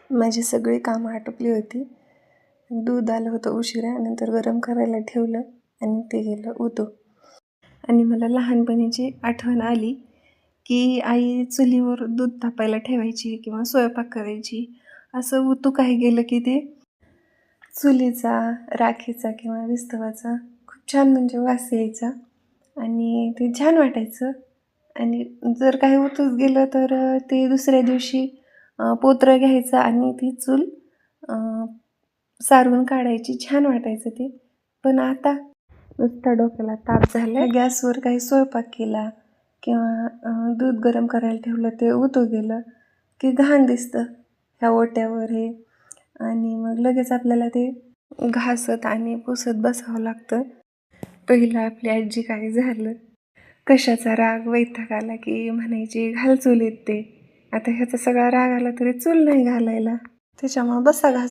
माझी सगळी कामं आटोपली होती. दूध आलं होतं उशिरा, नंतर गरम करायला ठेवलं आणि ते गेलं उतू. आणि मला लहानपणीची आठवण आली की आई चुलीवर दूध तापायला ठेवायची किंवा स्वयंपाक करायची. असं उतू काही गेलं की ते चुलीचा, राखेचा किंवा विस्तवाचा खूप छान म्हणजे वास यायचा आणि ते छान वाटायचं. आणि जर काही उतूच गेलं तर ते दुसऱ्या दिवशी पोतरं घ्यायचं आणि ती चूल सारवून काढायची. छान वाटायचं ते. पण आता नुसता डोक्याला ताप झाला. गॅसवर काही स्वयंपाक केला किंवा दूध गरम करायला ठेवलं, ते उतू गेलं की घाण दिसतं ह्या ओट्यावर हे. आणि मग लगेच आपल्याला ते घासत आणि पुसत बसावं लागतं. पहिलं आपली आजी काय झालं, कशाचा राग वैताग आला की म्हणायची घाल चुलीत ते. आता ह्याचा सगळा राग आला तरी चूल नाही घालायला, त्याच्यामुळं बसा घास.